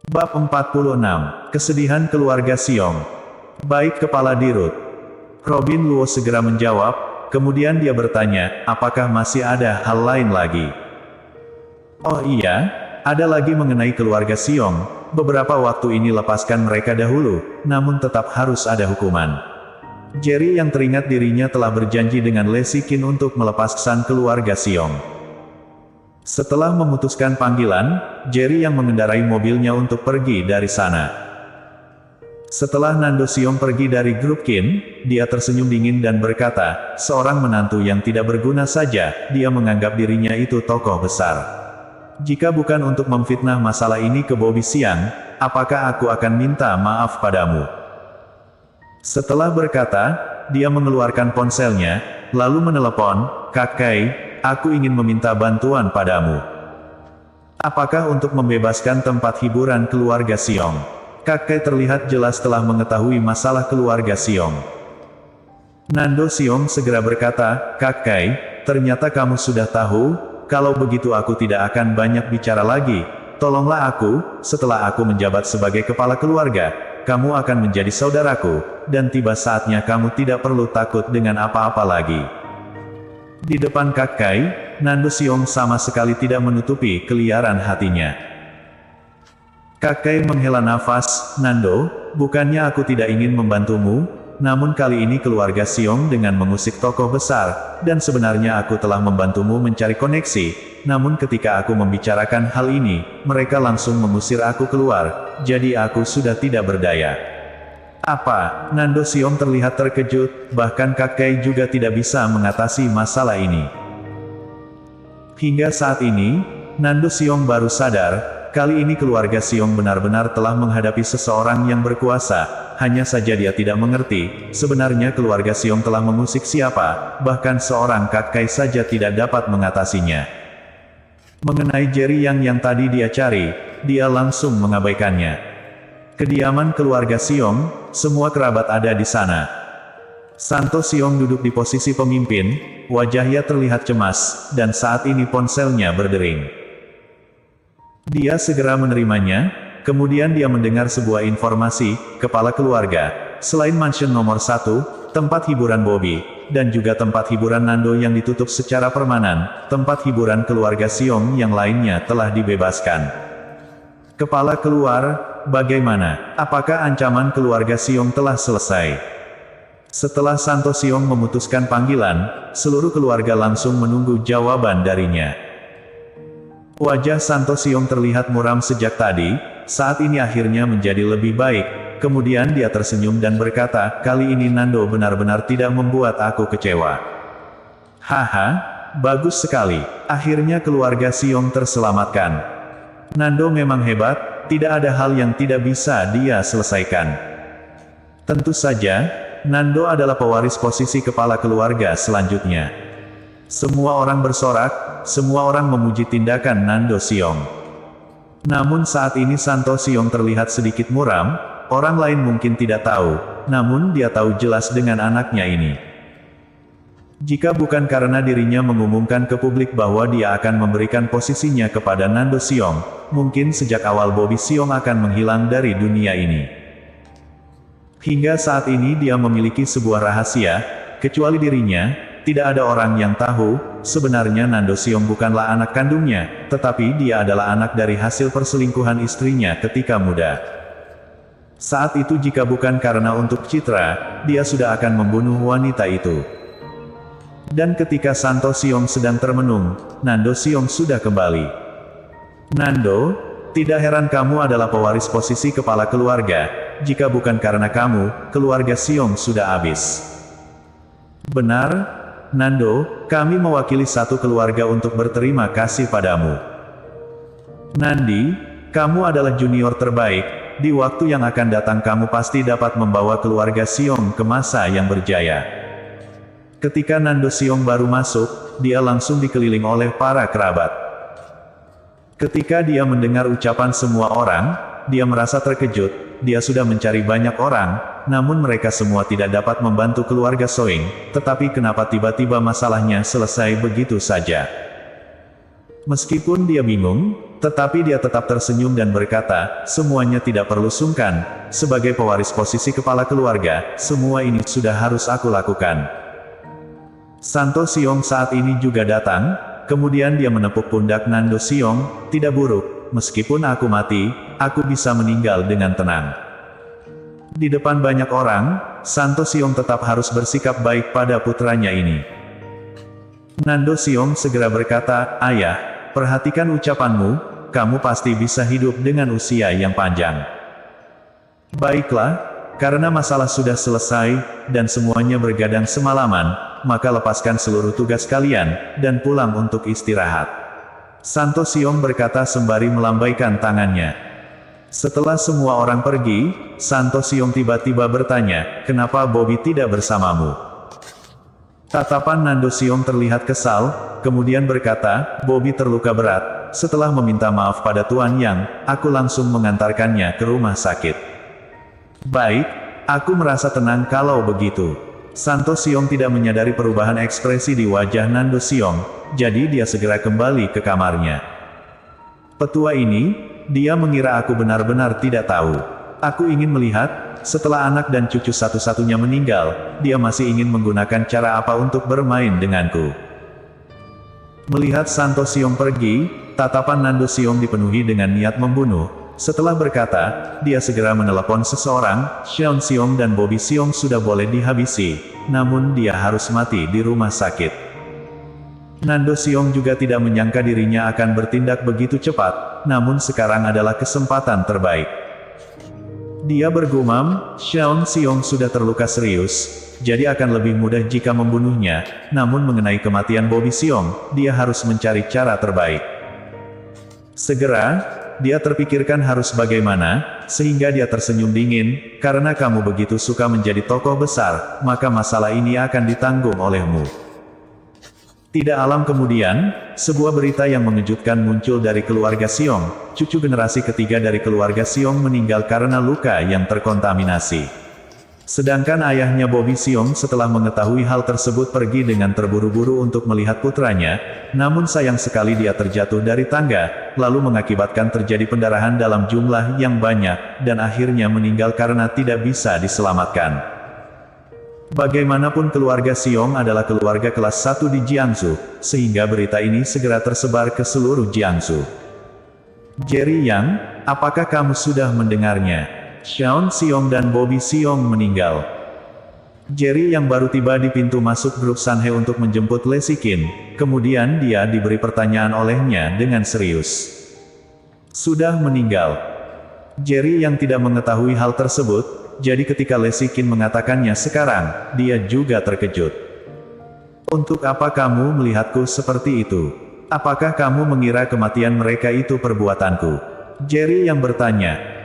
Bab 46. Kesedihan keluarga Xiong. Baik Kepala Dirut. Robin Luo segera menjawab, kemudian dia bertanya, apakah masih ada hal lain lagi? Oh iya, ada lagi mengenai keluarga Xiong. Beberapa waktu ini lepaskan mereka dahulu, namun tetap harus ada hukuman. Jerry yang teringat dirinya telah berjanji dengan Le Sikin untuk melepaskan keluarga Xiong. Setelah memutuskan panggilan, Jerry yang mengendarai mobilnya untuk pergi dari sana. Setelah Nando Xiong pergi dari grup Qin, dia tersenyum dingin dan berkata, seorang menantu yang tidak berguna saja, dia menganggap dirinya itu tokoh besar. Jika bukan untuk memfitnah masalah ini ke Bobby Xiang, apakah aku akan minta maaf padamu? Setelah berkata, dia mengeluarkan ponselnya, lalu menelepon, Kakei, aku ingin meminta bantuan padamu. Apakah untuk membebaskan tempat hiburan keluarga Xiong? Kakei terlihat jelas telah mengetahui masalah keluarga Xiong. Nando Xiong segera berkata, Kakei, ternyata kamu sudah tahu, kalau begitu aku tidak akan banyak bicara lagi. Tolonglah aku, setelah aku menjabat sebagai kepala keluarga, kamu akan menjadi saudaraku, dan tiba saatnya kamu tidak perlu takut dengan apa-apa lagi. Di depan Kakei, Nando Xiong sama sekali tidak menutupi keliaran hatinya. Kakei menghela nafas, Nando, bukannya aku tidak ingin membantumu, namun kali ini keluarga Xiong dengan mengusik tokoh besar, dan sebenarnya aku telah membantumu mencari koneksi, namun ketika aku membicarakan hal ini, mereka langsung mengusir aku keluar, jadi aku sudah tidak berdaya. Apa? Nando Xiong terlihat terkejut, bahkan Kakei juga tidak bisa mengatasi masalah ini. Hingga saat ini, Nando Xiong baru sadar, kali ini keluarga Xiong benar-benar telah menghadapi seseorang yang berkuasa, hanya saja dia tidak mengerti, sebenarnya keluarga Xiong telah mengusik siapa, bahkan seorang Kakei saja tidak dapat mengatasinya. Mengenai Jerry yang tadi dia cari, dia langsung mengabaikannya. Kediaman keluarga Xiong, semua kerabat ada di sana. Santo Xiong duduk di posisi pemimpin, wajahnya terlihat cemas, dan saat ini ponselnya berdering. Dia segera menerimanya, kemudian dia mendengar sebuah informasi, kepala keluarga, selain mansion nomor 1, tempat hiburan Bobby, dan juga tempat hiburan Nando yang ditutup secara permanen, tempat hiburan keluarga Xiong yang lainnya telah dibebaskan. Kepala keluar, bagaimana? Apakah ancaman keluarga Xiong telah selesai? Setelah Santo Xiong memutuskan panggilan, seluruh keluarga langsung menunggu jawaban darinya. Wajah Santo Xiong terlihat muram sejak tadi, saat ini akhirnya menjadi lebih baik, kemudian dia tersenyum dan berkata, kali ini Nando benar-benar tidak membuat aku kecewa. Haha, bagus sekali, akhirnya keluarga Xiong terselamatkan. Nando memang hebat, tidak ada hal yang tidak bisa dia selesaikan. Tentu saja, Nando adalah pewaris posisi kepala keluarga selanjutnya. Semua orang bersorak, semua orang memuji tindakan Nando Xiong. Namun saat ini Santo Xiong terlihat sedikit muram, orang lain mungkin tidak tahu, namun dia tahu jelas dengan anaknya ini. Jika bukan karena dirinya mengumumkan ke publik bahwa dia akan memberikan posisinya kepada Nando Xiong, mungkin sejak awal Bobby Xiong akan menghilang dari dunia ini. Hingga saat ini dia memiliki sebuah rahasia, kecuali dirinya, tidak ada orang yang tahu, sebenarnya Nando Xiong bukanlah anak kandungnya, tetapi dia adalah anak dari hasil perselingkuhan istrinya ketika muda. Saat itu jika bukan karena untuk citra, dia sudah akan membunuh wanita itu. Dan ketika Santo Xiong sedang termenung, Nando Xiong sudah kembali. Nando, tidak heran kamu adalah pewaris posisi kepala keluarga, jika bukan karena kamu, keluarga Xiong sudah habis. Benar, Nando, kami mewakili satu keluarga untuk berterima kasih padamu. Nandi, kamu adalah junior terbaik, di waktu yang akan datang kamu pasti dapat membawa keluarga Xiong ke masa yang berjaya. Ketika Nando Xiong baru masuk, dia langsung dikeliling oleh para kerabat. Ketika dia mendengar ucapan semua orang, dia merasa terkejut, dia sudah mencari banyak orang, namun mereka semua tidak dapat membantu keluarga Soing, tetapi kenapa tiba-tiba masalahnya selesai begitu saja? Meskipun dia bingung, Tetapi dia tetap tersenyum dan berkata, semuanya tidak perlu sungkan, sebagai pewaris posisi kepala keluarga, semua ini sudah harus aku lakukan. Santo Xiong saat ini juga datang, kemudian dia menepuk pundak Nando Xiong, tidak buruk, meskipun aku mati, aku bisa meninggal dengan tenang. Di depan banyak orang, Santo Xiong tetap harus bersikap baik pada putranya ini. Nando Xiong segera berkata, ayah, perhatikan ucapanmu, kamu pasti bisa hidup dengan usia yang panjang. Baiklah, karena masalah sudah selesai, dan semuanya bergadang semalaman, maka lepaskan seluruh tugas kalian, dan pulang untuk istirahat. Santo Xiong berkata sembari melambaikan tangannya. Setelah semua orang pergi, Santo Xiong tiba-tiba bertanya, kenapa Bobby tidak bersamamu? Tatapan Nando Xiong terlihat kesal, kemudian berkata, Bobby terluka berat. Setelah meminta maaf pada Tuan Yang, aku langsung mengantarkannya ke rumah sakit. Baik, aku merasa tenang kalau begitu. Santo Xiong tidak menyadari perubahan ekspresi di wajah Nando Xiong, jadi dia segera kembali ke kamarnya. Petua ini, dia mengira aku benar-benar tidak tahu. Aku ingin melihat, setelah anak dan cucu satu-satunya meninggal, dia masih ingin menggunakan cara apa untuk bermain denganku. Melihat Santo Xiong pergi, tatapan Nando Xiong dipenuhi dengan niat membunuh. Setelah berkata, dia segera menelepon seseorang, Xiao Xiong dan Bobby Xiong sudah boleh dihabisi, namun dia harus mati di rumah sakit. Nando Xiong juga tidak menyangka dirinya akan bertindak begitu cepat, namun sekarang adalah kesempatan terbaik. Dia bergumam, Xiao Xiong sudah terluka serius, jadi akan lebih mudah jika membunuhnya, namun mengenai kematian Bobby Xiong, dia harus mencari cara terbaik. Segera, dia terpikirkan harus bagaimana, sehingga dia tersenyum dingin, karena kamu begitu suka menjadi tokoh besar, maka masalah ini akan ditanggung olehmu. Tidak alam kemudian, sebuah berita yang mengejutkan muncul dari keluarga Xiong, cucu generasi ketiga dari keluarga Xiong meninggal karena luka yang terkontaminasi. Sedangkan ayahnya Bobby Xiong setelah mengetahui hal tersebut pergi dengan terburu-buru untuk melihat putranya, namun sayang sekali dia terjatuh dari tangga, lalu mengakibatkan terjadi pendarahan dalam jumlah yang banyak, dan akhirnya meninggal karena tidak bisa diselamatkan. Bagaimanapun keluarga Xiong adalah keluarga kelas 1 di Jiangsu, sehingga berita ini segera tersebar ke seluruh Jiangsu. Jerry Yang, apakah kamu sudah mendengarnya? Xiao Xiong dan Bobby Xiong meninggal. Jerry yang baru tiba di pintu masuk grup Sanhe untuk menjemput Le Xiqin, kemudian dia diberi pertanyaan olehnya dengan serius. Sudah meninggal. Jerry yang tidak mengetahui hal tersebut, jadi ketika Le Xiqin mengatakannya sekarang, dia juga terkejut. Untuk apa kamu melihatku seperti itu? Apakah kamu mengira kematian mereka itu perbuatanku? Jerry yang bertanya.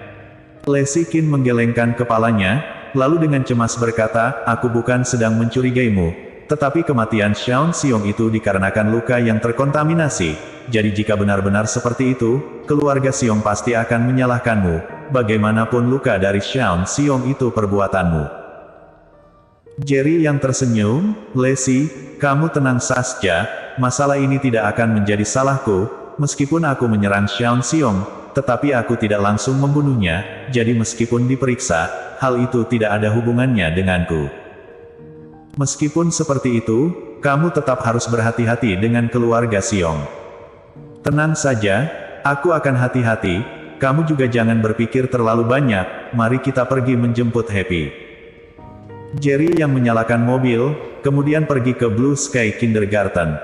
Le Xiqin menggelengkan kepalanya, lalu dengan cemas berkata, aku bukan sedang mencurigaimu, tetapi kematian Xiao Xiong itu dikarenakan luka yang terkontaminasi, jadi jika benar-benar seperti itu, keluarga Xiong pasti akan menyalahkanmu, bagaimanapun luka dari Xiao Xiong itu perbuatanmu. Jerry yang tersenyum, Lexi, kamu tenang saja, masalah ini tidak akan menjadi salahku, meskipun aku menyerang Xiao Xiong, tetapi aku tidak langsung membunuhnya, jadi meskipun diperiksa, hal itu tidak ada hubungannya denganku. Meskipun seperti itu, kamu tetap harus berhati-hati dengan keluarga Xiong. Tenang saja, aku akan hati-hati, kamu juga jangan berpikir terlalu banyak, mari kita pergi menjemput Happy. Jerry yang menyalakan mobil, kemudian pergi ke Blue Sky Kindergarten.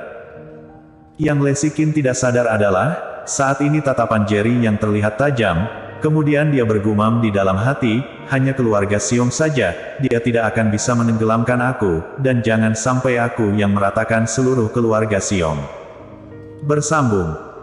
Yang Le Xiqin tidak sadar adalah, saat ini tatapan Jerry yang terlihat tajam, kemudian dia bergumam di dalam hati, hanya keluarga Xiong saja, dia tidak akan bisa menenggelamkan aku, dan jangan sampai aku yang meratakan seluruh keluarga Xiong. Bersambung.